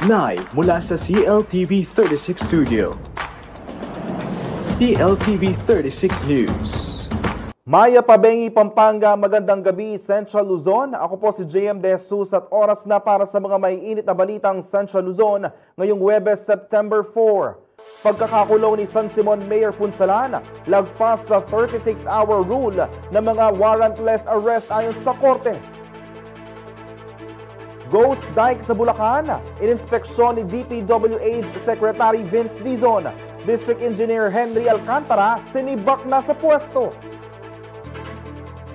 Live mula sa CLTV 36 Studio. CLTV 36 News. Maya Pabengi, Pampanga, magandang gabi, Central Luzon. Ako po si JM De Jesus at oras na para sa mga maiinit na balitang Central Luzon ngayong Huwebes, September 4. Pagkakakulong ni San Simon Mayor Punsalan, lagpas sa 36-hour rule ng mga warrantless arrest ayon sa korte. Ghost Dike sa Bulacan, ininspeksyon ni DPWH Secretary Vince Dizon. District Engineer Henry Alcantara, sinibak na sa pwesto.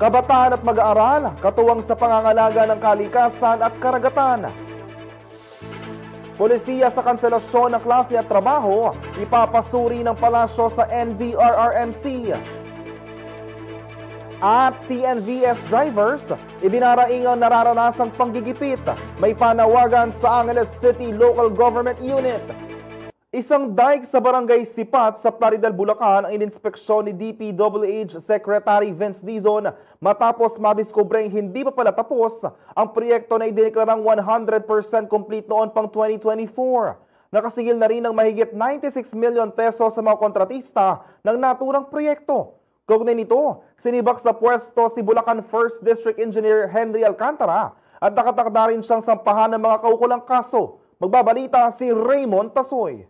Kabataan at mag-aaral, katuwang sa pangangalaga ng kalikasan at karagatan. Polisiya sa kanselasyon ng klase at trabaho, ipapasuri ng palasyo sa NDRRMC. At TNVS drivers, ibinaraingang nararanasang panggigipit. May panawagan sa Angeles City Local Government Unit. Isang dike sa barangay Sipat sa Plaridel, Bulacan ang ininspeksyon ni DPWH Secretary Vince Dizon matapos madiskubreng hindi pa pala tapos ang proyekto na idineklarang 100% complete noon pang 2024. Nakasingil na rin ng mahigit 96 million pesos sa mga kontratista ng naturang proyekto. Kaugnay nito, sinibak sa pwesto si Bulacan 1st District Engineer Henry Alcantara at nakatakda rin siyang sampahan ng mga kaukulang kaso. Magbabalita si Raymond Tasoy.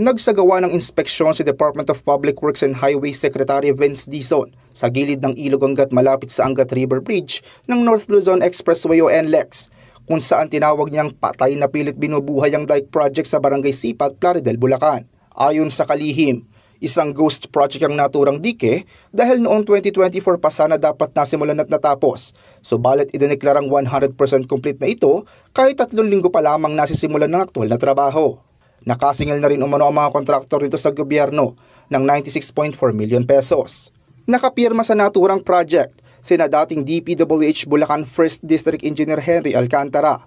Nagsagawa ng inspeksyon si Department of Public Works and Highways Secretary Vince Dizon sa gilid ng ilog Angat malapit sa Angat River Bridge ng North Luzon Expressway o NLEX, kung saan tinawag niyang patay na pilit binubuhay ang dike project sa barangay Sipat, Plaridel, Bulacan. Ayon sa kalihim, isang ghost project ang naturang dike dahil noong 2024 pa sana dapat nasimulan at natapos. Subalit idineklarang 100% complete na ito kahit 3 linggo pa lamang nasisimulan ng aktual na trabaho. Nakasingil na rin umano ang mga kontraktor nito sa gobyerno ng 96.4 million pesos. Nakapirma sa naturang project sina dating DPWH Bulacan 1st District Engineer Henry Alcantara,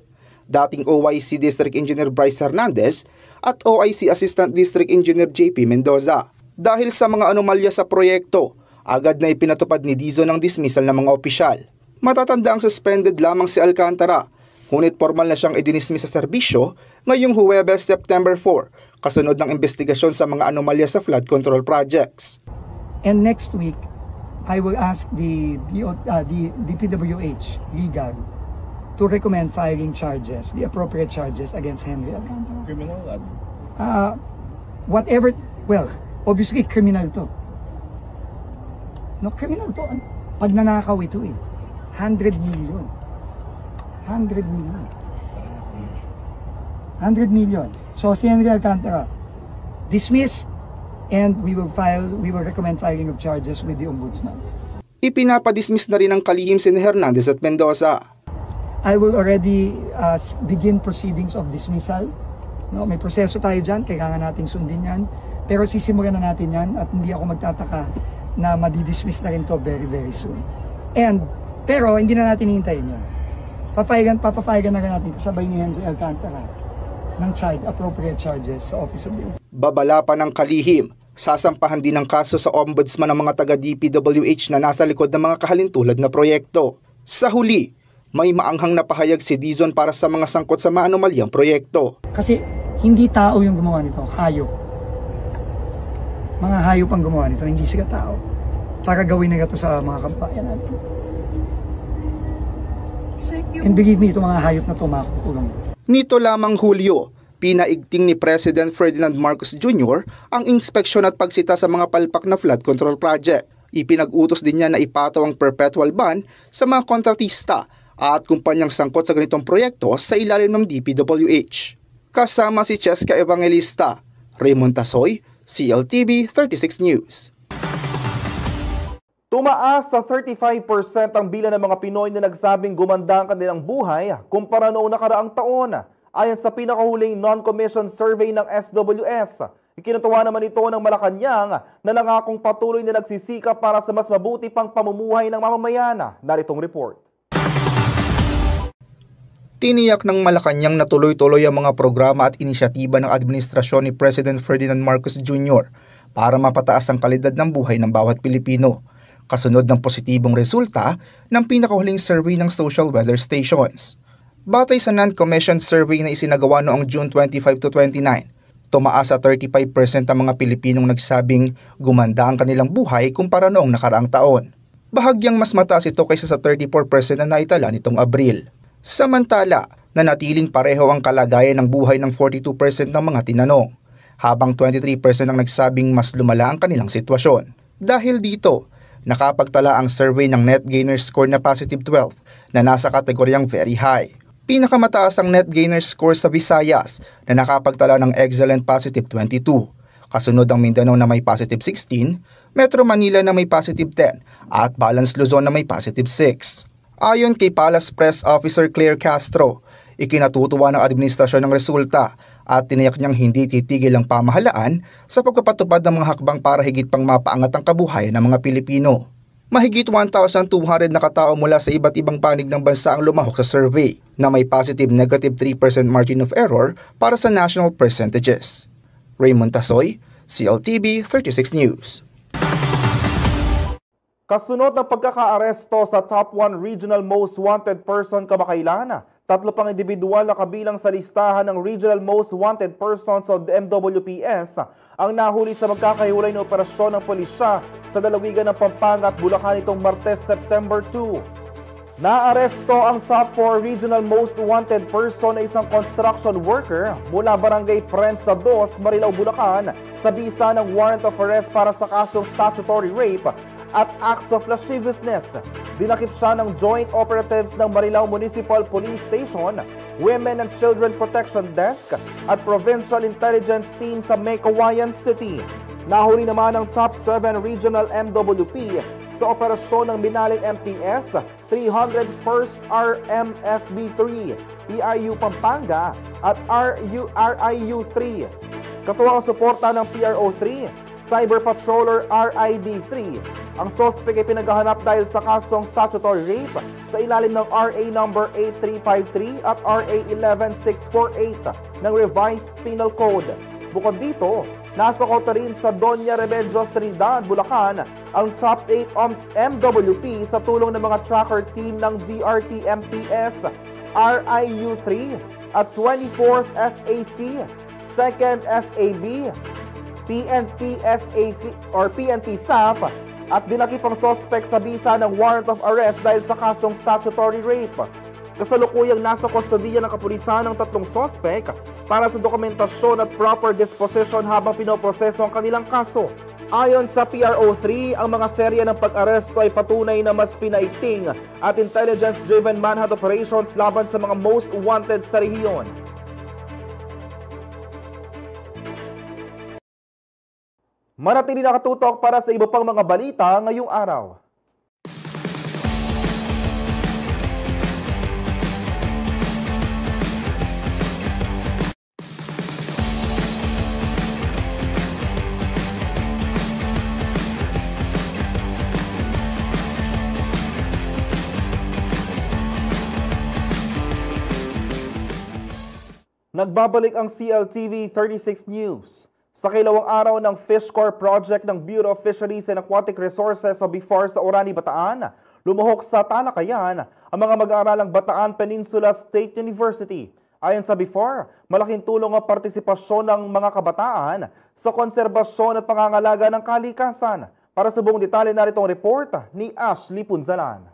dating OIC District Engineer Bryce Hernandez at OIC Assistant District Engineer JP Mendoza. Dahil sa mga anomalya sa proyekto, agad na ipinatupad ni Dizon ang dismissal ng mga opisyal. Matatanda ang suspended lamang si Alcantara, ngunit formal na siyang idinismiss sa serbisyo ngayong Huwebes, September 4, kasunod ng investigasyon sa mga anomalya sa flood control projects. And next week, I will ask the DPWH legal to recommend filing charges, the appropriate charges against Henry Alcantara. Criminal? Obviously, criminal to. No, criminal to. Pag nanakaw ito 100 million. 100 million. 100 million. So, si Henry Alcantara, dismissed, and we will recommend filing of charges with the Ombudsman. Ipinapadismiss na rin ang kalihim si Hernandez at Mendoza. I will already begin proceedings of dismissal. No, may proseso tayo dyan, kailangan nating sundin yan. Pero sisimulan na natin yan at hindi ako magtataka na madidismiss na rin to very, very soon. Pero hindi na natin hihintayin yan. Papapayagan na rin natin kasabay ni Henry Alcantara ng appropriate charges sa Office of the Ombudsman. Babala pa ng kalihim, sasampahan din ng kaso sa Ombudsman ng mga taga-DPWH na nasa likod ng mga kahalintulad na proyekto. Sa huli, may maanghang na pahayag si Dizon para sa mga sangkot sa mga anomalyang proyekto. Kasi hindi tao yung gumawa nito, hayop. Mga hayop ang gumawa nito, hindi sila tao. Para gawin nila ito sa mga kampanya natin. And believe me, itong mga hayop na ito makakukulong. Nito lamang Hulyo, pinaigting ni President Ferdinand Marcos Jr. ang inspeksyon at pagsita sa mga palpak na flood control project. Ipinag-utos din niya na ipataw ang perpetual ban sa mga kontratista at kumpanyang sangkot sa ganitong proyekto sa ilalim ng DPWH. Kasama si Cheska Evangelista, Raymond Tasoy, CLTV 36 News. Tumaas sa 35% ang bilang ng mga Pinoy na nagsabing gumanda ang kanilang buhay kumpara noong nakaraang taon. Ayon sa pinakahuling non-commissioned survey ng SWS, ikinutuwa naman ito ng Malacanang na nangakong patuloy na nagsisikap para sa mas mabuti pang pamumuhay ng mamamayan. Naritong report. Tiniyak ng Malacanang na tuloy-tuloy ang mga programa at inisyatiba ng administrasyon ni President Ferdinand Marcos Jr. para mapataas ang kalidad ng buhay ng bawat Pilipino, kasunod ng positibong resulta ng pinakahuling survey ng social weather stations. Batay sa non-commissioned survey na isinagawa noong June 25 to 29, tumaas sa 35% ang mga Pilipinong nagsabing gumanda ang kanilang buhay kumpara noong nakaraang taon. Bahagyang mas mataas ito kaysa sa 34% na naitala nitong Abril. Samantala, nanatiling pareho ang kalagayan ng buhay ng 42% ng mga tinanong, habang 23% ang nagsabing mas lumala ang kanilang sitwasyon. Dahil dito, nakapagtala ang survey ng Net Gainer score na positive 12 na nasa kategoryang very high. Pinakamataas ang Net Gainer score sa Visayas na nakapagtala ng excellent positive 22. Kasunod ang Mindanao na may positive 16, Metro Manila na may positive 10 at Balance Luzon na may positive 6. Ayon kay Palace Press Officer Claire Castro, ikinatutuwa ng administrasyon ng resulta at tiniyak niyang hindi titigil ang pamahalaan sa pagpapatupad ng mga hakbang para higit pang mapaangat ang kabuhayan ng mga Pilipino. Mahigit 1,200 na katao mula sa iba't ibang panig ng bansa ang lumahok sa survey na may positive-negative 3% margin of error para sa national percentages. Raymond Tasoy, CLTV 36 News. Kasunod ng pagkakaaresto sa top 1 regional most wanted person kamakailan, 3 pang individual na kabilang sa listahan ng regional most wanted persons o MWPS ang nahuli sa magkakahiwalay na operasyon ng pulisya sa dalawigan ng Pampanga at Bulacan itong Martes, September 2. Naaresto ang top 4 regional most wanted person na isang construction worker mula Barangay Prensa 2, Marilao, Bulacan sa bisa ng warrant of arrest para sa kasong statutory rape at acts of lasciviousness. Dinakip siya ng joint operatives ng Marilao Municipal Police Station, Women and Children Protection Desk at Provincial Intelligence Team sa Meycauayan City. Nahuli naman ang top 7 regional MWP sa operasyon ng Binaling MTS 301st RMFB3, PIU Pampanga at RIU3. Katuwang suporta ng PRO3, Cyber Patroller RID3. Ang sospek ay pinaghahanap dahil sa kasong statutory rape sa ilalim ng RA number 8353 at RA 11648 ng Revised Penal Code. Bukod dito, nasa kota rin sa Doña Remedios Trinidad, Bulacan ang top 8 MWP sa tulong ng mga tracker team ng DRT-MPS, RIU3 at 24th SAC, 2nd SAB, PNP-SAF at dinakip ang sospek sa bisa ng warrant of arrest dahil sa kasong statutory rape. Kasalukuyang nasa kustodiya ng kapulisan ng 3 sospek para sa dokumentasyon at proper disposition habang pinoproseso ang kanilang kaso. Ayon sa PRO3, ang mga serya ng pag-aresto ay patunay na mas pinaiting at intelligence-driven manhunt operations laban sa mga most wanted sa rehiyon. Manatili nakatutok para sa iba pang mga balita ngayong araw. Nagbabalik ang CLTV 36 News. Sa kilawang araw ng Fish Corps project ng Bureau of Fisheries and Aquatic Resources o BIFAR sa Orani, Bataan, lumuhok sa talakayan ang mga mag-aaralang Bataan Peninsula State University. Ayon sa BIFAR, malaking tulong ang partisipasyon ng mga kabataan sa konserbasyon at pangangalaga ng kalikasan. Para sa buong detalye, narito ang report ni Ashley Punzalan.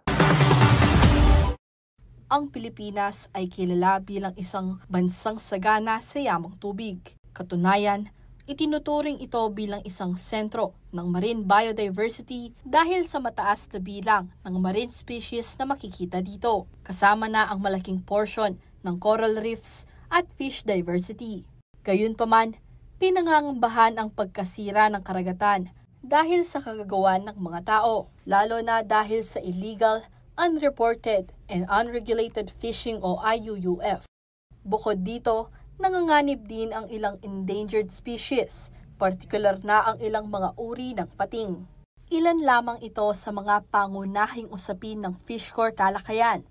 Ang Pilipinas ay kilala bilang isang bansang sagana sa yamang tubig. Katunayan, itinuturing ito bilang isang sentro ng marine biodiversity dahil sa mataas na bilang ng marine species na makikita dito, kasama na ang malaking portion ng coral reefs at fish diversity. Gayunpaman, pinangangambahan ang pagkasira ng karagatan dahil sa kagagawan ng mga tao, lalo na dahil sa illegal, unreported and unregulated fishing o IUUF. Bukod dito, nanganganib din ang ilang endangered species, partikular na ang ilang mga uri ng pating. Ilan lamang ito sa mga pangunahing usapin ng Fish Corps talakayan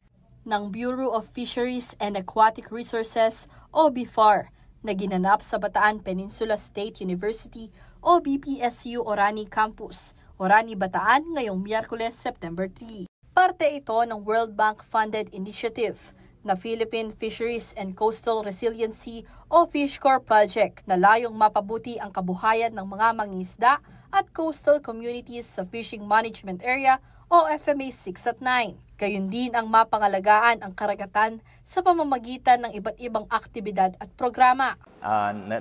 ng Bureau of Fisheries and Aquatic Resources o BIFAR na ginanap sa Bataan Peninsula State University o BPSU Orani Campus, Orani, Bataan ngayong Miyerkules, September 3. Parte ito ng World Bank-funded initiative na Philippine Fisheries and Coastal Resiliency o FishCor project na layong mapabuti ang kabuhayan ng mga mangingisda at coastal communities sa Fishing Management Area o FMA 6 at 9. Gayun din ang mapangalagaan ang karagatan sa pamamagitan ng iba't ibang aktibidad at programa.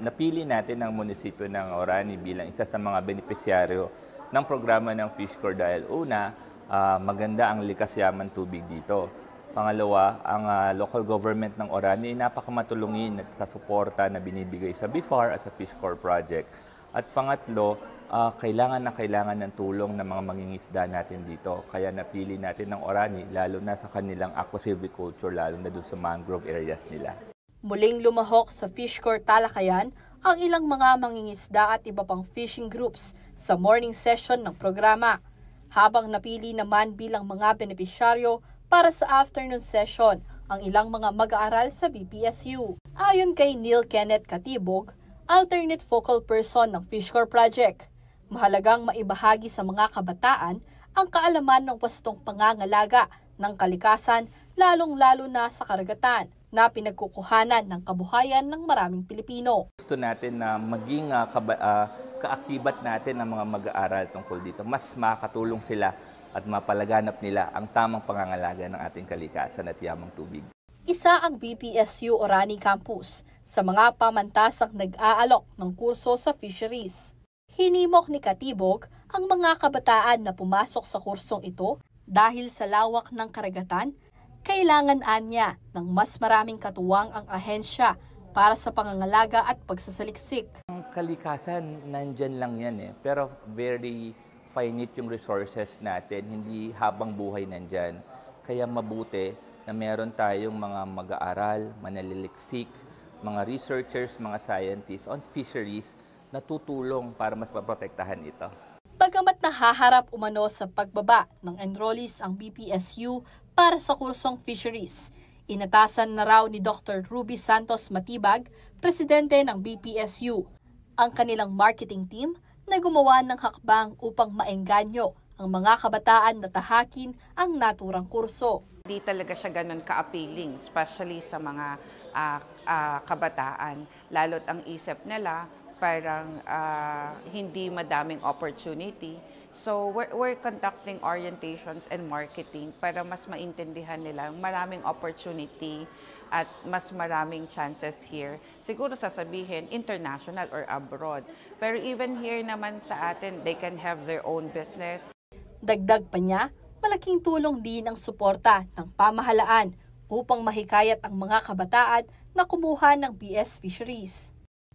Napili natin ang munisipyo ng Orani bilang isa sa mga benepisyaryo ng programa ng FishCor dahil una, maganda ang likas yaman tubig dito. Pangalawa, ang local government ng Orani ay napakamatulungin sa suporta na binibigay sa BIFAR at sa FishCor project. At pangatlo, kailangan ng tulong ng mga mangingisda natin dito. Kaya napili natin ng Orani, lalo na sa kanilang aquasilviculture, lalo na doon sa mangrove areas nila. Muling lumahok sa FishCor talakayan ang ilang mga mangingisda at iba pang fishing groups sa morning session ng programa, habang napili naman bilang mga benepisyaryo para sa afternoon session ang ilang mga mag-aaral sa BPSU. Ayon kay Neil Kenneth Katibog, alternate focal person ng FishCor project, mahalagang maibahagi sa mga kabataan ang kaalaman ng wastong pangangalaga ng kalikasan, lalong-lalo na sa karagatan, na pinagkukuhanan ng kabuhayan ng maraming Pilipino. Gusto natin na maging kaakibat natin ng mga mag-aaral tungkol dito. Mas makatulong sila at mapalaganap nila ang tamang pangangalaga ng ating kalikasan at yamang tubig. Isa ang BPSU Orani Campus sa mga pamantasang nag-aalok ng kurso sa fisheries. Hinimok ni Katibog ang mga kabataan na pumasok sa kursong ito dahil sa lawak ng karagatan, kailangan anya ng mas maraming katuwang ang ahensya para sa pangangalaga at pagsasaliksik. Ang kalikasan, nandyan lang yan pero very finite yung resources natin, hindi habang buhay nandyan. Kaya mabuti na meron tayong mga mag-aaral, manaliliksik, mga researchers, mga scientists on fisheries na tutulong para mas maprotektahan ito. Bagamat nahaharap umano sa pagbaba ng enrollees ang BPSU para sa kursong fisheries, inatasan na raw ni Dr. Ruby Santos Matibag, presidente ng BPSU, ang kanilang marketing team na gumawa ng hakbang upang maengganyo ang mga kabataan na tahakin ang naturang kurso. Hindi talaga siya ganun ka-appealing, especially sa mga kabataan. Lalo't ang isip nila parang hindi madaming opportunity. So we're conducting orientations and marketing para mas maintindihan nila maraming opportunity at mas maraming chances here. Siguro sasabihin international or abroad. Pero even here naman sa atin, they can have their own business. Dagdag pa niya, malaking tulong din ang suporta ng pamahalaan upang mahikayat ang mga kabataan na kumuha ng BS Fisheries.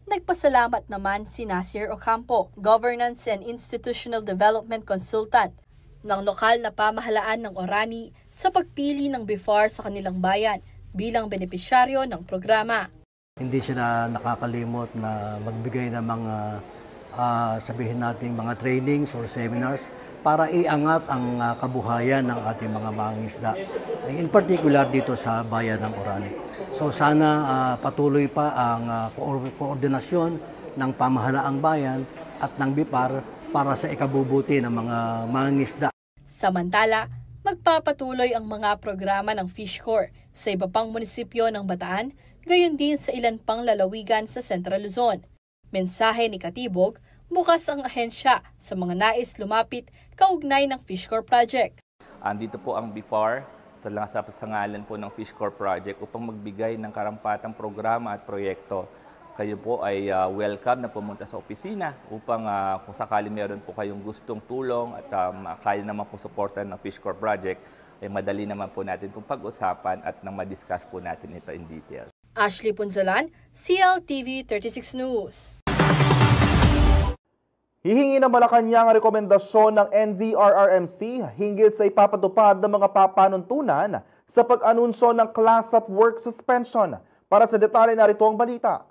Nagpasalamat naman si Nasir Ocampo, Governance and Institutional Development Consultant ng lokal na pamahalaan ng Orani sa pagpili ng BIFAR sa kanilang bayan bilang benepisyaryo ng programa. Hindi sila nakakalimot na magbigay ng mga sabihin nating mga trainings or seminars para iangat ang kabuhayan ng ating mga mangingisda, in particular dito sa bayan ng Orani. So sana patuloy pa ang koordinasyon ng pamahalaang bayan at ng BIFAR para sa ikabubuti ng mga mangingisda. Samantala, magpapatuloy ang mga programa ng FishCor sa iba pang munisipyo ng Bataan, gayon din sa ilan pang lalawigan sa Central Luzon. Mensahe ni Katibog, bukas ang ahensya sa mga nais lumapit kaugnay ng FishCor project. Andito po ang BIFAR sa ngalan po ng FishCor project upang magbigay ng karampatang programa at proyekto. Kayo po ay welcome na pumunta sa opisina upang kung sakali meron po kayong gustong tulong at kaya naman po suportan ng FishCor project, ay madali naman po natin itong pag-usapan at nang ma-discuss po natin ito in detail. Ashley Punzalan, CLTV 36 News. Hihingi ng Malacanang ang rekomendasyon ng NDRRMC hinggil sa ipapatupad ng mga papanuntunan sa pag-anunsyo ng class at work suspension. Para sa detalye, narito ang balita.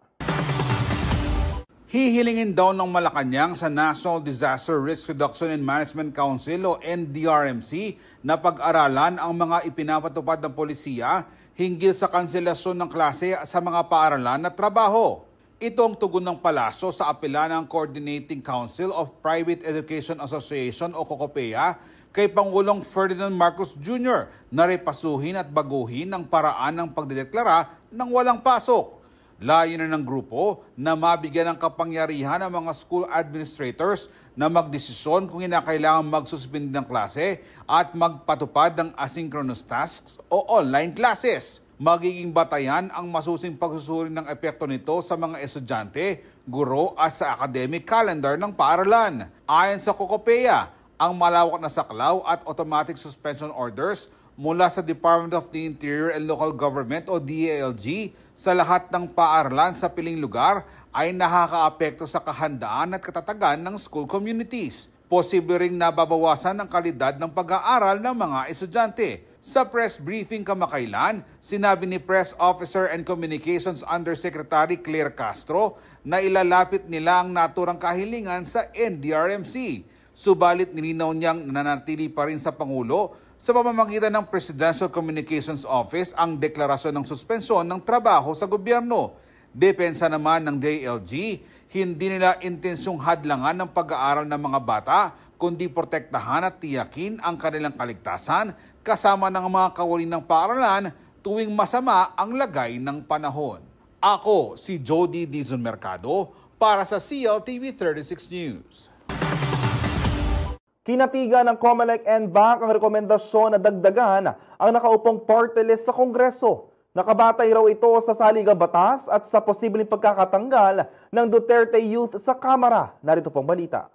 Hihilingin daw ng Malacanang sa National Disaster Risk Reduction and Management Council o NDRMC na pag-aralan ang mga ipinapatupad ng polisiya hinggil sa kanselasyon ng klase sa mga paaralan na trabaho. Ito ang tugon ng palasyo sa apela ng Coordinating Council of Private Education Association o COCOPEA kay Pangulong Ferdinand Marcos Jr. na repasuhin at baguhin ang paraan ng pagdedeklara ng walang pasok. Layunin ng grupo na mabigyan ng kapangyarihan ang mga school administrators na magdesisyon kung kinakailangan magsuspend ng klase at magpatupad ng asynchronous tasks o online classes. Magiging batayan ang masusing pagsusuri ng epekto nito sa mga estudyante, guro at sa academic calendar ng paaralan. Ayon sa COCOPEA, ang malawak na saklaw at automatic suspension orders mula sa Department of the Interior and Local Government o DILG sa lahat ng paaralan sa piling lugar ay nakakaapekto sa kahandaan at katatagan ng school communities. Posible ring nababawasan ang kalidad ng pag-aaral ng mga estudyante. Sa press briefing kamakailan, sinabi ni Press Officer and Communications Undersecretary Claire Castro na ilalapit nila ang naturang kahilingan sa NDRMC. Subalit nilinaw niyang nananatili pa rin sa Pangulo sa pamamagitan ng Presidential Communications Office ang deklarasyon ng suspensyon ng trabaho sa gobyerno. Depensa naman ng DILG, hindi nila intensyong hadlangan ng pag-aaral ng mga bata, kundi protektahan at tiyakin ang kanilang kaligtasan kasama ng mga kawani ng paaralan tuwing masama ang lagay ng panahon. Ako si Jody Dizon Mercado para sa CLTV 36 News. Kinatigan ng COMELEC and BAC ang rekomendasyon na dagdagan ang nakaupong party list sa Kongreso. Nakabatay raw ito sa saligang batas at sa posibleng pagkakatanggal ng Duterte Youth sa Kamara. Narito pong balita.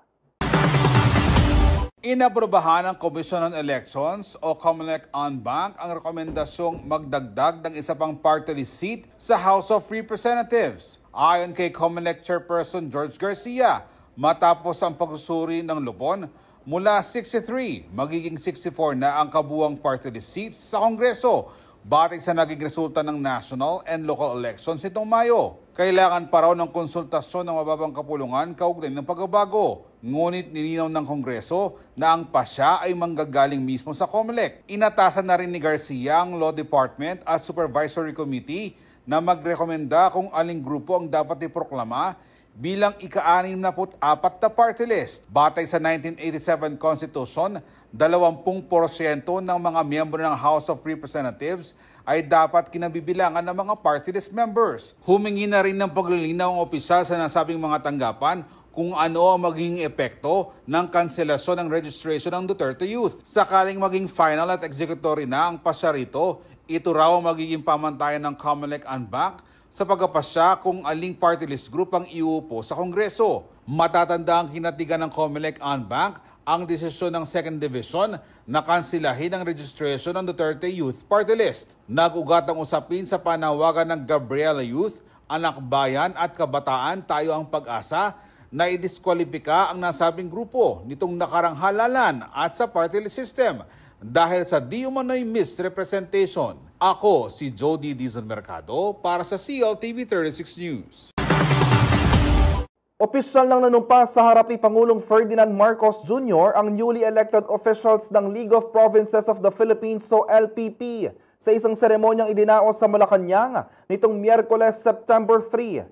Inaprubahan ng Commission on Elections o COMELEC on BAC ang rekomendasyong magdagdag ng isa pang party list seat sa House of Representatives. Ayon kay COMELEC Chairperson George Garcia, matapos ang pagsusuri ng lupon, mula 63, magiging 64 na ang kabuuang party list seats sa Kongreso, batay sa naging resulta ng national and local elections itong Mayo. Kailangan pa raw ng konsultasyon ng mababang kapulungan kaugnay ng pagbabago. Ngunit nilinaw ng Kongreso na ang pasya ay manggagaling mismo sa COMELEC. Inatasan na rin ni Garcia ang Law Department at Supervisory Committee na magrekomenda kung aling grupo ang dapat iproklama bilang ika-64 na party list. Batay sa 1987 Constitution, 20% ng mga miyembro ng House of Representatives ay dapat kinabibilangan ng mga party list members. Humingi na rin ng paglilinaw ang opisyal sa nasabing mga tanggapan kung ano ang magiging epekto ng kanselasyon ng registration ng Duterte Youth. Sakaling maging final at executory na ang pasya rito, ito raw ang magiging pamantayan ng COMELEC and BAC sa pagkapasya kung aling party list group ang iuupo sa Kongreso. Matatanda ang kinatigan ng COMELEC and BAC ang desisyon ng 2nd Division na kansilahin ang registration ng Duterte Youth Party List. Nag-ugat ang usapin sa panawagan ng Gabriela Youth, Anak Bayan at Kabataan Tayo ang Pag-asa na idiskwalipika ang nasabing grupo nitong nakarang halalan at sa party list system dahil sa di umano'y misrepresentation. Ako si Jody Dizon Mercado para sa CLTV 36 News. Opisyal lang nanumpa sa harap ni Pangulong Ferdinand Marcos Jr. ang newly elected officials ng League of Provinces of the Philippines o LPP sa isang seremonyang idinaos sa Malacanang nitong Miyerkules, September 3.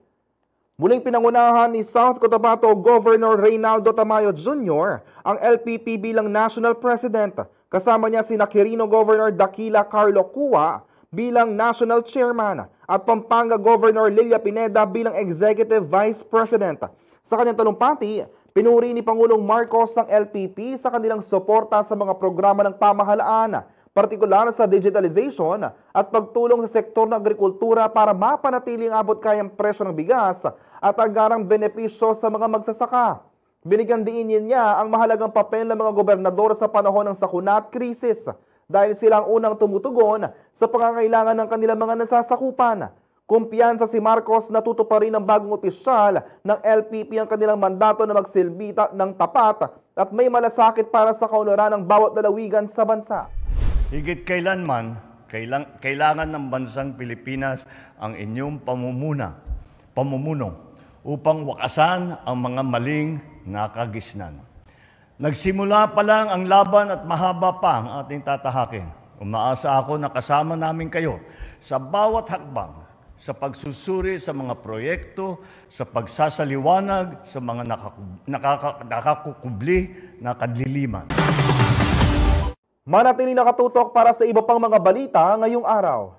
Muling pinangunahan ni South Cotabato Governor Reynaldo Tamayo Jr. ang LPP bilang National President. Kasama niya si Quirino Governor Daquila Carlo Cua bilang National Chairman at Pampanga Governor Lilia Pineda bilang Executive Vice President. Sa kanyang talumpati, pinuri ni Pangulong Marcos ang LPP sa kanilang suporta sa mga programa ng pamahalaan, partikular sa digitalization at pagtulong sa sektor ng agrikultura para mapanatiling abot kayang presyo ng bigas at agarang benepisyo sa mga magsasaka. Binigyan diin niya ang mahalagang papel ng mga gobernador sa panahon ng sakuna at krisis dahil sila ang unang tumutugon sa pangangailangan ng kanilang mga nasasakupan. Kumpiyansa si Marcos na tutuparin ng bagong opisyal ng LPP ang kanilang mandato na magsilbi ng tapat at may malasakit para sa kaunlaran ng bawat lalawigan sa bansa. Higit kailanman, kailangan ng bansang Pilipinas ang inyong pamumuno upang wakasan ang mga maling nakagisnan. Nagsimula pa lang ang laban at mahaba pa ang ating tatahakin. Umaasa ako na kasama namin kayo sa bawat hakbang, sa pagsusuri sa mga proyekto, sa pagsasaliwanag sa mga nakakukubli na kadiliman. Manatiling nakatutok para sa iba pang mga balita ngayong araw.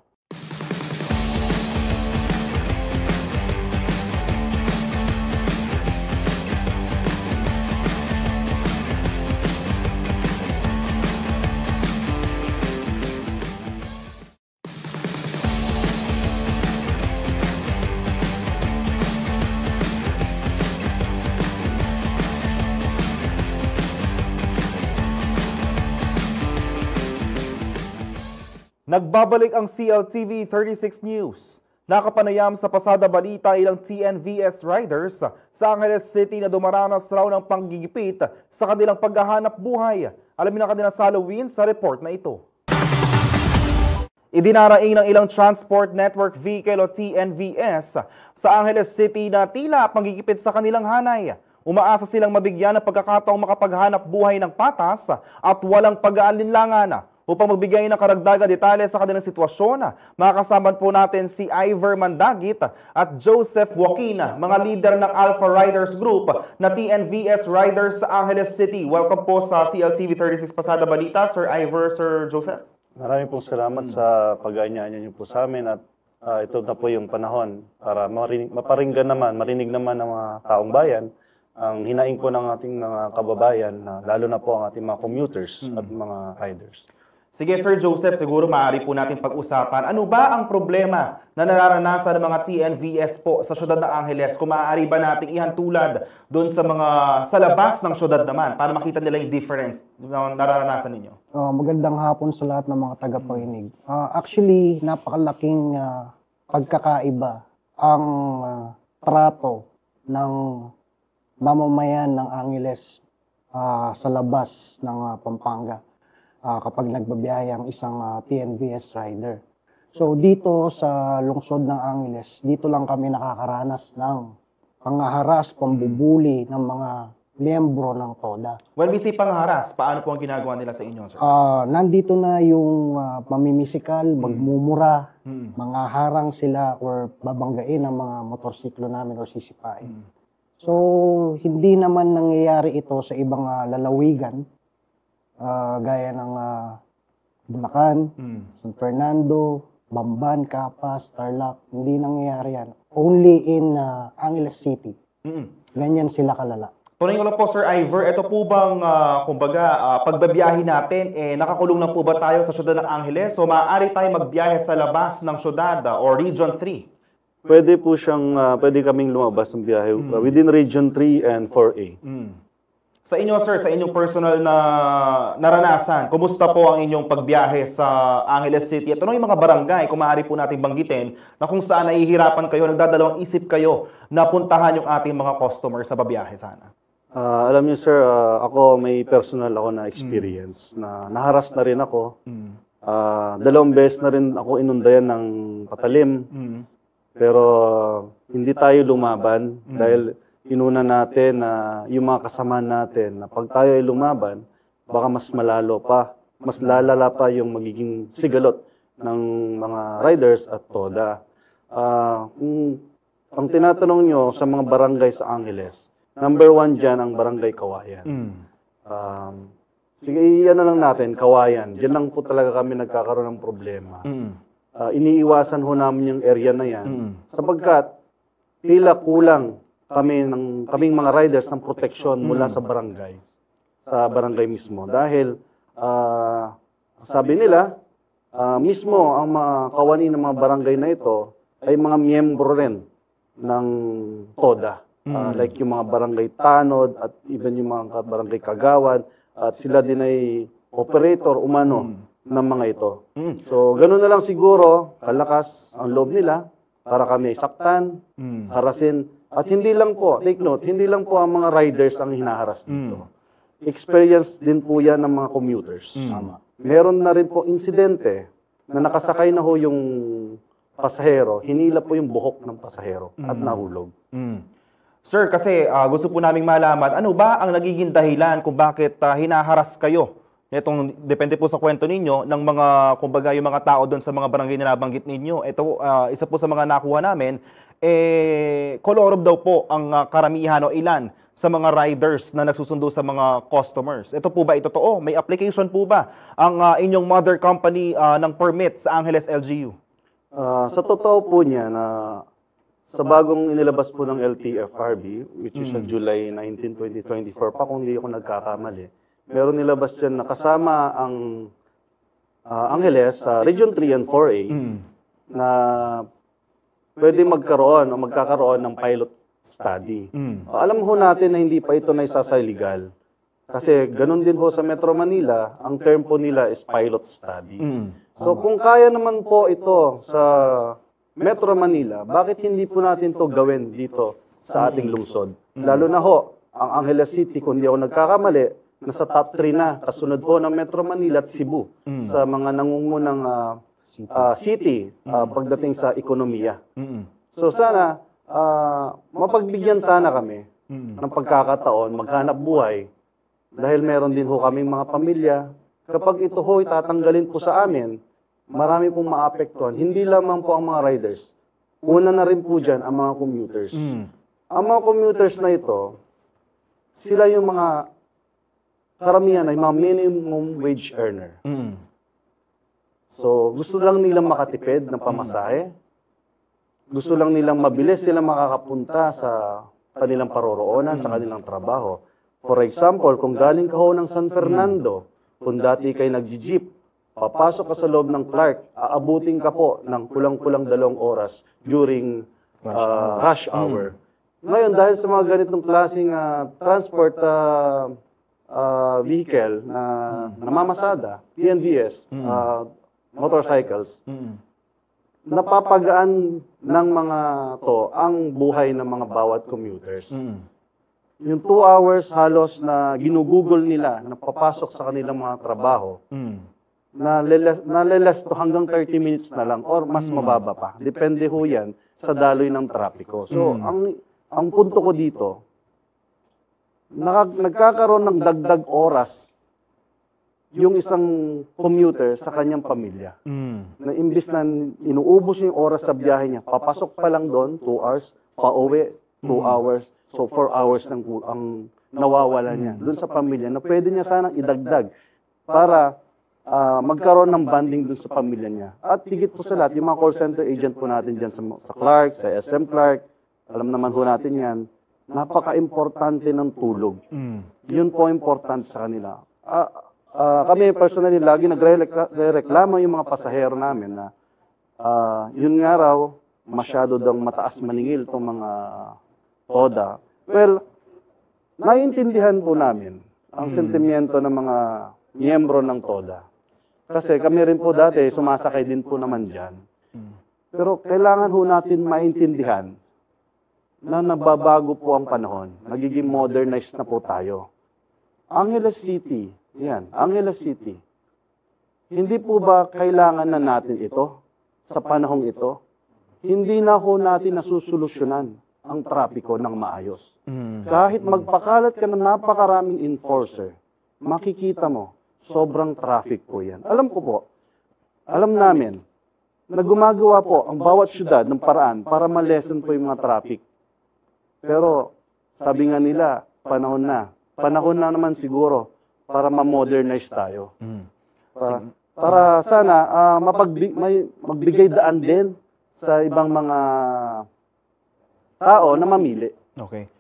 Nagbabalik ang CLTV 36 News. Nakapanayam sa pasada balita ilang TNVS riders sa Angeles City na dumaranas raw ng panggigipit sa kanilang paghahanap buhay. Alamin ang kanilang salawin sa report na ito. Idinaraing ng ilang Transport Network Vehicle o TNVS sa Angeles City na tila panggigipit sa kanilang hanay. Umaasa silang mabigyan ng pagkakataong makapaghanap buhay ng patas at walang pag-aalinlangan. Upang magbigay ng karagdagang detalye sa kanilang sitwasyon, makakasama po natin si Iver Mandagit at Joseph Joaquin, mga leader ng Alpha Riders Group na TNVS Riders sa Angeles City. Welcome po sa CLTV 36 Pasada Balita, Sir Iver, Sir Joseph. Maraming pong salamat sa pag-aanyaya niyo po sa amin at ito na po yung panahon para marinig naman ng mga taong bayan ang hinaing po ng ating mga kababayan, lalo na po ang ating mga commuters at mga riders. Sige Sir Joseph, siguro maaari po natin pag-usapan. Ano ba ang problema na nararanasan ng mga TNVS po sa syudad ng Angeles? Kung maaari ba natin ihantulad doon sa labas ng syudad naman para makita nila yung difference na nararanasan ninyo? Magandang hapon sa lahat ng mga tagapakinig. Actually, napakalaking pagkakaiba ang trato ng mamamayan ng Angeles sa labas ng Pampanga. Kapag nagbabiyahe ang isang TNVS rider. So dito sa lungsod ng Angeles, dito lang kami nakakaranas ng panghaharas, pambubuli ng mga miyembro ng TODA. When we say pangharas, paano po ang ginagawa nila sa inyo, sir? Nandito na yung mamimisikal, magmumura, mga harang sila or babanggain ang mga motorsiklo namin or sisipain. So hindi naman nangyayari ito sa ibang lalawigan. Gaya ng Bulacan, San Fernando, Bamban, Capas, Tarlac, hindi nangyayari yan. Only in Angeles City. Ganyan sila kalala. Tunay ko lang po, Sir Iver, ito po bang, pagbabiyahe natin, nakakulong na po ba tayo sa syudad ng Angeles? So maaari tayo magbiyahe sa labas ng syudad o Region 3? Pwede kaming lumabas ng biyahe within Region 3 and 4A. Sa inyo, sir, sa inyong personal na naranasan, kumusta po ang inyong pagbiyahe sa Angeles City? At ano yung mga barangay, kung maaari po natin banggitin, na kung saan nahihirapan kayo, nagdadalawang isip kayo na puntahan yung ating mga customer sa babiyahe sana? Alam niyo, sir, ako may personal ako na experience na naharas na rin ako. 2 beses na rin ako inundayan ng patalim. Pero hindi tayo lumaban dahil inuna natin na yung mga kasama natin na pag tayo ay lumaban, baka mas lalala pa yung magiging sigalot ng mga riders at TODA. Ang tinatanong nyo sa mga barangay sa Angeles, number 1 dyan ang Barangay Kawayan. Sige, iyan na lang natin, Kawayan. Diyan lang po talaga kami nagkakaroon ng problema. Iniiwasan ho namin yung area na yan sapagkat tila kulang kaming mga riders ng proteksyon mula sa barangay mismo. Dahil, sabi nila, mismo ang mga kawani ng mga barangay na ito ay mga miyembro rin ng TODA. Like yung mga barangay Tanod at even yung mga barangay Kagawad. At sila din ay operator umano ng mga ito. So, gano'n na lang siguro, kalakas ang loob nila para kami saktan, harasin. At hindi lang po, take note, hindi lang po ang mga riders ang hinaharas dito. Experience din po yan ng mga commuters. Meron na rin po insidente na nakasakay na ho yung pasahero, hinila po yung buhok ng pasahero at nahulog. Sir, kasi gusto po naming malaman, ano ba ang nagiging dahilan kung bakit hinaharas kayo? Depende po sa kwento ninyo ng mga, kumbaga, yung mga tao doon sa mga barangay na nabanggit ninyo. Ito, isa po sa mga nakuha namin, Colorob daw po ang karamihan o ilan sa mga riders na nagsusundo sa mga customers. Ito po ba ito totoo? May application po ba ang inyong mother company ng permit sa Angeles LGU? Sa totoo po niya na sa bagong inilabas po ng LTFRB, which is sa July 19, 2024 pa kung hindi ako nagkakamali, meron nilabas dyan na kasama ang Angeles sa Region 3 and 4A na pwede magkaroon o magkakaroon ng pilot study. Alam ho natin na hindi pa ito na isa sa legal. Kasi ganun din ho sa Metro Manila, ang term po nila is pilot study. So kung kaya naman po ito sa Metro Manila, bakit hindi po natin to gawin dito sa ating lungsod? Lalo na ho, ang Angeles City, kung hindi ako nagkakamali, nasa top 3 na, kasunod po ng Metro Manila at Cebu sa mga nangungunang city pagdating sa ekonomiya. So sana, mapagbigyan sana kami ng pagkakataon, maghanap buhay, dahil meron din ho kaming mga pamilya. Kapag ito ho itatanggalin po sa amin, marami pong maapektuhan. Hindi lamang po ang mga riders. Una na rin po dyan ang mga commuters. Ang mga commuters na ito, sila yung mga karamihan ay mga minimum wage earner. So, gusto lang nilang makatipid ng pamasahe. Gusto lang nilang mabilis sila makakapunta sa kanilang paroroonan, sa kanilang trabaho. For example, kung galing ka ho ng San Fernando, kung dati kayo nag-jeep, papasok ka sa loob ng Clark, aabutin ka po ng kulang-kulang 2 oras during rush hour. Ngayon, dahil sa mga ganitong klaseng transport vehicle na namamasada, PNVS, motorcycles, napapagaan ng mga to ang buhay ng mga bawat commuters. Yung 2 hours halos na ginugugol nila na papasok sa kanilang mga trabaho, nalelas to hanggang 30 minutes na lang or mas mababa pa. Depende ho yan sa daloy ng trapiko. So, ang punto ko dito, nagkakaroon ng dagdag oras yung isang commuter sa kanyang pamilya. Na imbis na inuubos yung oras sa biyahe niya, papasok pa lang doon, 2 hours, pauwi, 2 hours, so 4 hours ang nawawala niya doon sa pamilya na pwede niya sanang idagdag para magkaroon ng bonding doon sa pamilya niya. At higit po sa lahat, yung mga call center agent po natin dyan sa Clark, sa SM Clark, alam naman po natin yan, napaka-importante ng tulog. Yun po important sa kanila. Kami personally, lagi nagre-reklamo yung mga pasahero namin na yun nga raw, masyado daw mataas maningil itong mga TODA. Well, naiintindihan po namin ang sentimiento ng mga miyembro ng TODA. Kasi kami rin po dati, sumasakay din po naman dyan. Pero kailangan ho natin maintindihan na nababago po ang panahon. Nagiging modernized na po tayo. Angeles City, yan, Angeles City. Hindi po ba kailangan na natin ito sa panahong ito? Hindi na ho natin nasusolusyonan ang trapiko ng maayos. Kahit magpakalat ka ng napakaraming enforcer, makikita mo, sobrang traffic po yan. Alam ko po, alam namin, na gumagawa po ang bawat syudad ng paraan para ma-lessen po yung mga traffic. Pero, sabi nga nila, panahon na. Panahon na naman siguro para ma-modernize tayo. Para sana magbigay daan din sa ibang mga tao na mamili. Okay.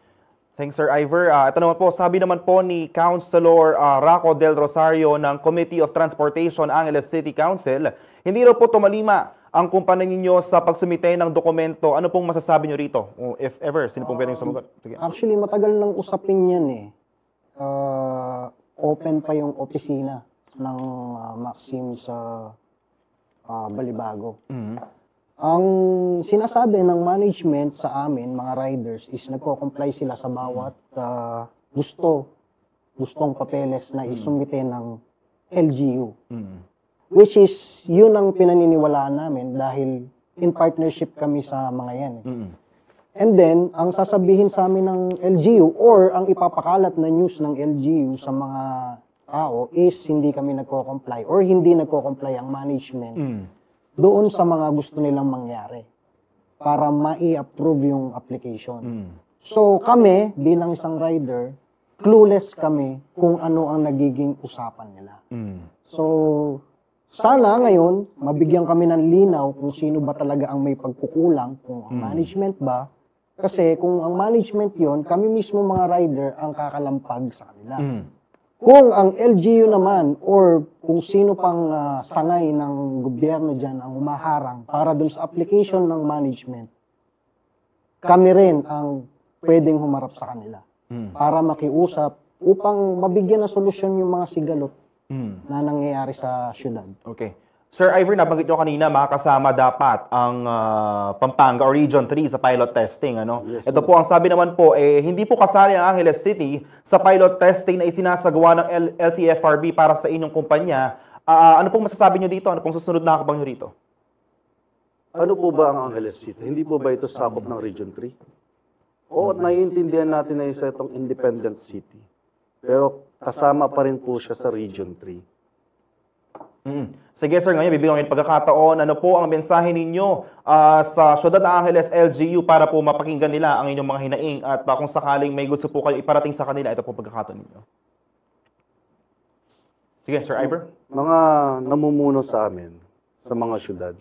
Thanks, Sir Ivor. Ito naman po, sabi naman po ni Councilor Rocco Del Rosario ng Committee of Transportation, Angeles City Council, hindi raw po tumalima ang kumpanya ninyo sa pagsumite ng dokumento. Ano pong masasabi nyo rito? O if ever, sino pong pwedeng sumagot? Actually, matagal nang usapin yan eh. Open pa yung opisina ng Maxim sa Balibago. Ang sinasabi ng management sa amin, mga riders, is nagko-comply sila sa bawat gustong papeles na isumite ng LGU. Which is, yun ang pinaniniwalaan namin dahil in partnership kami sa mga yan. And then, ang sasabihin sa amin ng LGU or ang ipapakalat na news ng LGU sa mga tao is hindi kami nagko-comply or hindi nagko-comply ang management doon sa mga gusto nilang mangyari para ma-approve yung application. So kami, bilang isang rider, clueless kami kung ano ang nagiging usapan nila. So, sana ngayon, mabigyan kami ng linaw kung sino ba talaga ang may pagkukulang, kung ang management ba. Kasi kung ang management yon, kami mismo mga rider ang kakalampag sa kanila. Kung ang LGU naman or kung sino pang sangay ng gobyerno dyan ang humaharang para dun sa application ng management, kami rin ang pwedeng humarap sa kanila para makiusap upang mabigyan ng solusyon yung mga sigalot na nangyayari sa syudad. Okay. Sir Ivor, nabanggit nyo kanina, makakasama dapat ang Pampanga or Region 3 sa pilot testing. Ano? Yes, ito po, ang sabi naman po, hindi po kasali ang Angeles City sa pilot testing na isinasagawa ng LTFRB para sa inyong kumpanya. Ano pong masasabi nyo dito? Ano pong susunod na hakbang nyo dito? Ano po ba ang Angeles City? Hindi po ba ito sakop ng Region 3? Oo, at naiintindihan natin na isa itong independent city. Pero kasama pa rin po siya sa Region 3. Sige sir, ngayon bibigyan ng pagkakataon. Ano po ang mensahe ninyo sa Syudad ng Angeles LGU para po mapakinggan nila ang inyong mga hinaing at kung sakaling may gusto po kayo iparating sa kanila, ito po pagkakataon ninyo. Sige, Sir Ivor. Mga namumuno sa amin, sa mga syudad.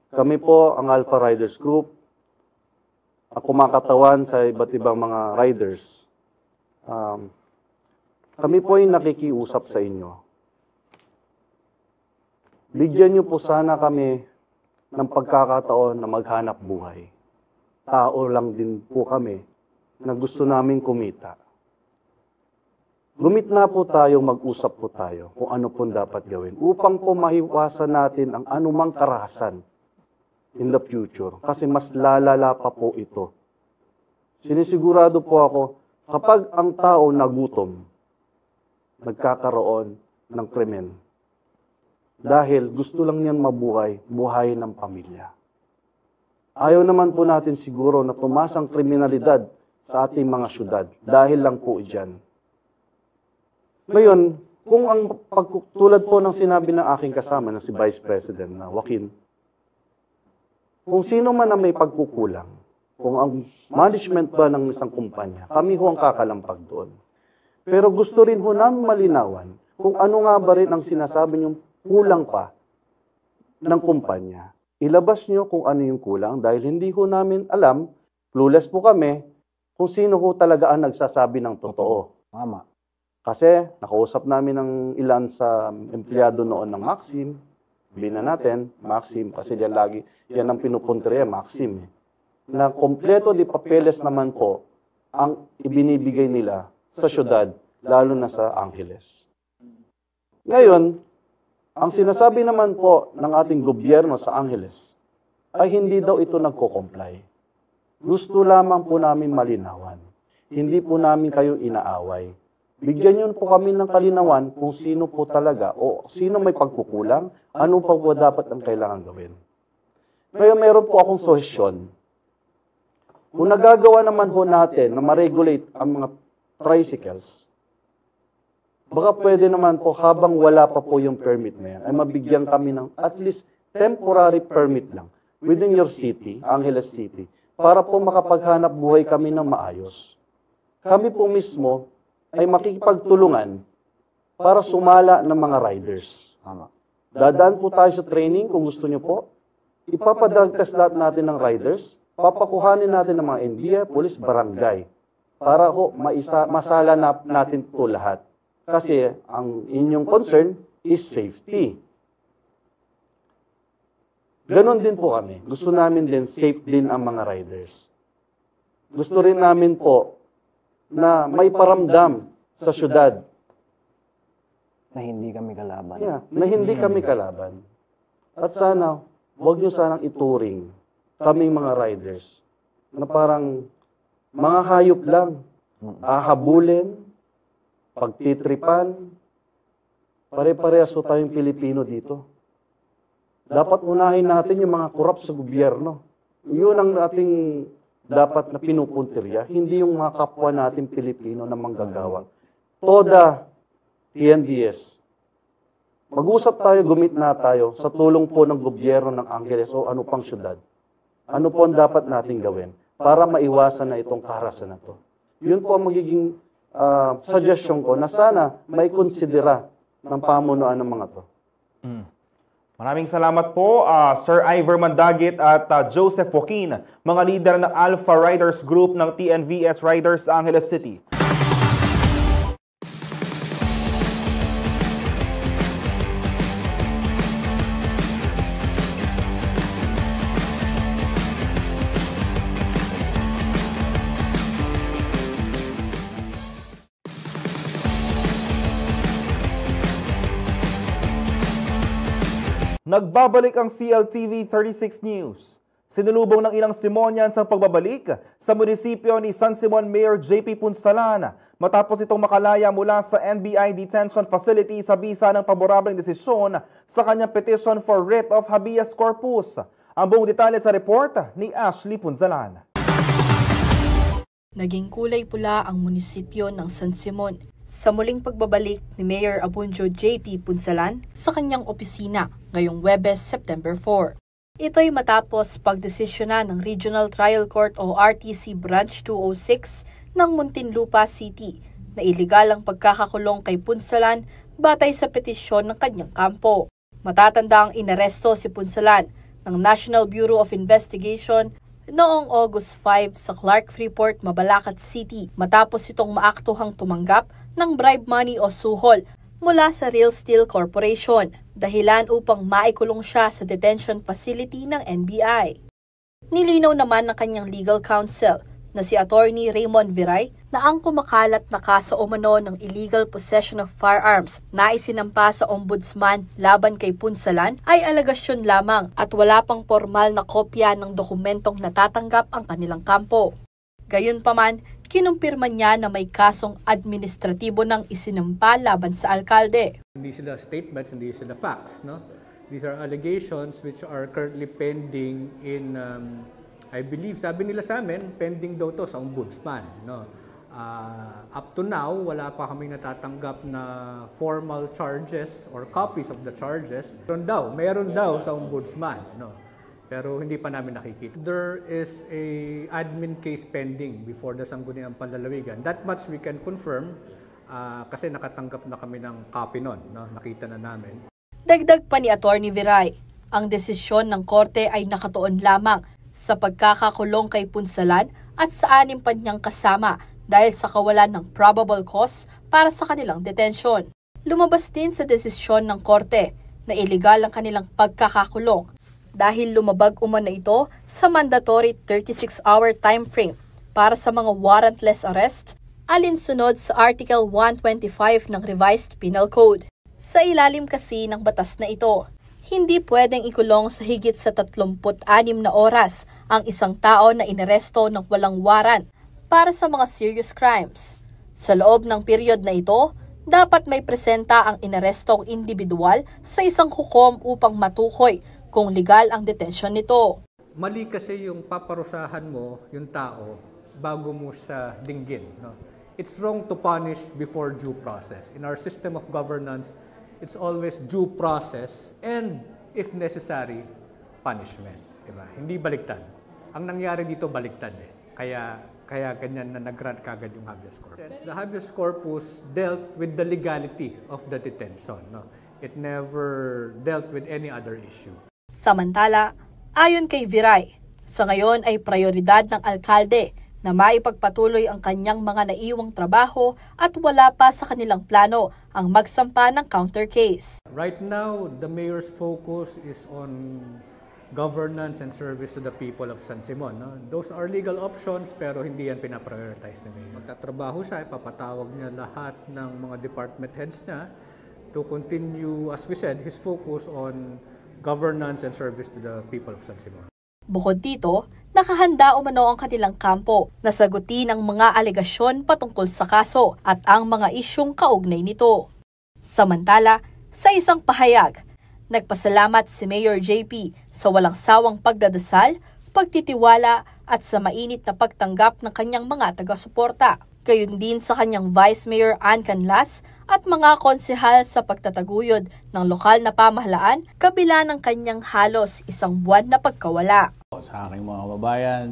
Kami po ang Alpha Riders Group, ang kumakatawan sa iba't ibang mga riders. Kami po ay nakikiusap sa inyo. Bigyan niyo po sana kami ng pagkakataon na maghanap buhay. Tao lang din po kami na gusto namin kumita. Gumit na po tayo, mag-usap po tayo kung ano po dapat gawin upang po mahiwasan natin ang anumang karahasan in the future. Kasi mas lalala pa po ito. Sinisigurado po ako, kapag ang tao nagutom, nagkakaroon ng krimen. Dahil gusto lang niyan mabuhay, buhay ng pamilya. Ayaw naman po natin siguro na tumaas ang kriminalidad sa ating mga syudad dahil lang po dyan. Ngayon, kung ang tulad po ng sinabi ng aking kasama na si Vice President na Joaquin, kung sino man ang may pagkukulang, kung ang management ba ng isang kumpanya, kami ho ang kakalampag doon. Pero gusto rin ho namin malinawan kung ano nga ba rin ang sinasabi niyong kulang pa ng kumpanya. Ilabas nyo kung ano yung kulang dahil hindi ho namin alam, clueless po kami, kung sino ho talaga ang nagsasabi ng totoo. Tama. Kasi nakausap namin ng ilan sa empleyado noon ng Maxim, sabihin na natin, Maxim, kasi yan ang pinupunteriya, Maxim. Na kompleto di papeles naman po ang ibinibigay nila sa syudad, lalo na sa Angeles. Ngayon, ang sinasabi naman po ng ating gobyerno sa Angeles ay hindi daw ito nagko-comply. Gusto lamang po namin malinawan. Hindi po namin kayo inaaway. Bigyan niyo po kami ng kalinawan kung sino po talaga o sino may pagkukulang, ano pa po dapat ang kailangan gawin. Ngayon, meron po akong suhestyon. Kung nagagawa naman po natin na ma-regulate ang mga tricycles, baka pwede naman po habang wala pa po yung permit na yan, ay mabigyan kami ng at least temporary permit lang within your city, Angeles City, para po makapaghanap buhay kami ng maayos. Kami po mismo ay makikipagtulungan para sumala ng mga riders. Dadaan po tayo sa training kung gusto nyo po. Ipapadrag test lahat natin ng riders, papakuhanin natin ng mga NBI, police, barangay, para po masala natin po lahat. Kasi ang inyong concern is safety. Ganon din po kami. Gusto namin din safe din ang mga riders. Gusto rin namin po na may paramdam sa syudad. Na hindi kami kalaban. Yeah, na hindi kami kalaban. At sana, huwag nyo sanang ituring kaming mga riders na parang mga hayop lang. Ahabulin, pagtitripan, pare-parehas po tayong Pilipino dito. Dapat unahin natin yung mga korap sa gobyerno. Yun ang ating dapat na pinupuntirya, hindi yung mga kapwa natin Pilipino na manggagawa. Toda TNDS. Mag-usap tayo, gumit na tayo sa tulong po ng gobyerno ng Angeles o ano pang syudad. Ano po ang dapat natin gawin para maiwasan na itong kaharasan na to. Yun po ang magiging suggestion ko na sana may konsidera ng pamunuan ng mga to. Maraming salamat po, Sir Ivor Mandagit at Joseph Joaquin, mga leader ng Alpha Riders Group ng TNVS Riders Angeles City. Nagbabalik ang CLTV 36 News. Sinulubong ng ilang Simonians ang pagbabalik sa munisipyo ni San Simon Mayor JP Punsalan matapos itong makalaya mula sa NBI Detention Facility sa bisa ng paborableng desisyon sa kanyang petition for writ of habeas corpus. Ang buong detalye sa report ni Ashley Punsalan. Naging kulay pula ang munisipyo ng San Simon sa muling pagbabalik ni Mayor Abunjo JP Punsalan sa kanyang opisina ngayong Huwebes, September 4. Ito'y matapos pagdesisyonan ng Regional Trial Court o RTC Branch 206 ng Muntinlupa City na iligal ang pagkakakulong kay Punsalan batay sa petisyon ng kanyang kampo. Matatanda ang inaresto si Punsalan ng National Bureau of Investigation noong August 5 sa Clark Freeport, Mabalacat City matapos itong maaktuhang tumanggap ng bribe money o suhol mula sa Real Steel Corporation, dahilan upang maikulong siya sa detention facility ng NBI. Nilinaw naman ng kanyang legal counsel na si Attorney Raymond Viray na ang kumakalat na kaso umano ng illegal possession of firearms na isinampa sa ombudsman laban kay Punsalan ay alegasyon lamang at wala pang formal na kopya ng dokumentong natatanggap ang kanilang kampo. Gayunpaman, kinumpirma niya na may kasong administratibo ng isinampa laban sa alkalde. Hindi sila statements, hindi sila facts. No? These are allegations which are currently pending in, I believe, sabi nila sa amin, pending daw to sa ombudsman. No? Up to now, wala pa kaming natatanggap na formal charges or copies of the charges. Mayroon daw sa ombudsman. No? Pero hindi pa namin nakikita. There is a admin case pending before the Sangguniang Panlalawigan. That much we can confirm kasi nakatanggap na kami ng copy nun. No? Nakita na namin. Dagdag pa ni Attorney Viray, ang desisyon ng korte ay nakatuon lamang sa pagkakakulong kay Punsalan at sa 6 pa niyang kasama dahil sa kawalan ng probable cause para sa kanilang detention. Lumabas din sa desisyon ng korte na iligal ang kanilang pagkakakulong dahil lumabag umano ito sa mandatory 36-hour time frame para sa mga warrantless arrest alinsunod sa Article 125 ng Revised Penal Code. Sa ilalim kasi ng batas na ito, hindi pwedeng ikulong sa higit sa 36 na oras ang isang tao na inaresto ng walang waran para sa mga serious crimes. Sa loob ng period na ito, dapat may presenta ang inarestong individual sa isang hukom upang matukoy kung legal ang detention nito. Mali kasi yung paparusahan mo yung tao bago mo siya dinggin. No? It's wrong to punish before due process. In our system of governance, it's always due process and, if necessary, punishment. Diba? Hindi baliktad. Ang nangyari dito baliktad eh. Kaya ganyan na nag-grant kagad yung habeas corpus. The habeas corpus dealt with the legality of the detention. No? It never dealt with any other issue. Samantala, ayon kay Viray, sa ngayon ay prioridad ng alkalde na maipagpatuloy ang kanyang mga naiwang trabaho at wala pa sa kanilang plano ang magsampa ng counter case. Right now, the mayor's focus is on governance and service to the people of San Simon. No? Those are legal options pero hindi yan pinaprioritize ni Mayor. Magtatrabaho siya, ipapatawag niya lahat ng mga department heads niya to continue, as we said, his focus on governance and service to the people of San Simon. Bukod dito, nakahanda umano ang kanilang kampo na sagutin ang mga alegasyon patungkol sa kaso at ang mga isyong kaugnay nito. Samantala, sa isang pahayag, nagpasalamat si Mayor JP sa walang sawang pagdadasal, pagtitiwala at sa mainit na pagtanggap ng kanyang mga taga-suporta. Gayon din sa kanyang Vice Mayor Ann Canlas at mga konsehal sa pagtataguyod ng lokal na pamahalaan kabila ng kanyang halos 1 buwan na pagkawala. Sa aking mga kababayan,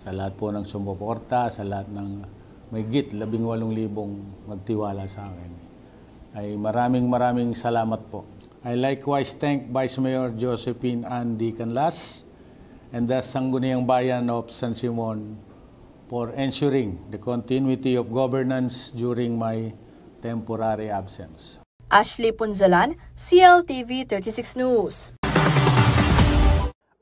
sa lahat po ng sumuporta, sa lahat ng mahigit 18,000 magtiwala sa akin. Ay maraming salamat po. I likewise thank Vice Mayor Josephine Andy Canlas and the Sangguniang Bayan of San Simon for ensuring the continuity of governance during my temporary absence. Ashley Punzalan, CLTV 36 News.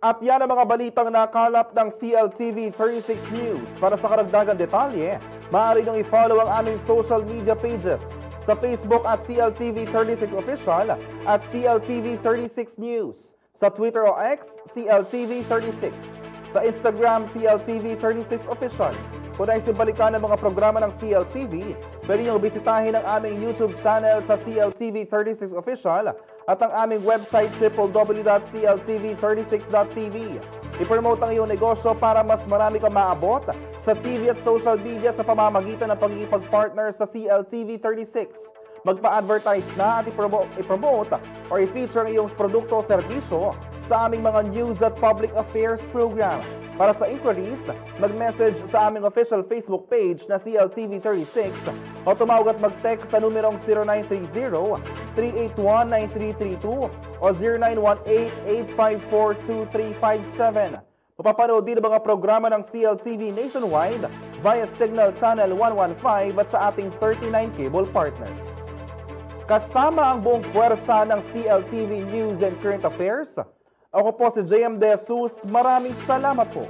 At yan ang mga balitang nakalap ng CLTV 36 News. Para sa karagdagang detalye, maaari niyong i-follow ang aming social media pages sa Facebook at CLTV 36 Official at CLTV 36 News. Sa Twitter o X, CLTV 36. Sa Instagram, CLTV 36 Official. Kung nais yung balikan ng mga programa ng CLTV, pwede niyong bisitahin ang aming YouTube channel sa CLTV 36 Official at ang aming website www.cltv36.tv. I-promote ang iyong negosyo para mas marami kang maabot sa TV at social media sa pamamagitan ng pagkikipag-partner sa CLTV 36. Magpa-advertise na at i-promote or i-feature ang iyong produkto o serbisyo sa aming mga news at public affairs program. Para sa inquiries, mag-message sa aming official Facebook page na CLTV36 o tumawag at mag-text sa numerong 0930-381-9332 o 0918-854-2357. Mapapanood din ang mga programa ng CLTV nationwide via Signal Channel 115 at sa ating 39 cable partners. Kasama ang buong puwersa ng CLTV News and Current Affairs, ako po si JM De Jesus. Maraming salamat po.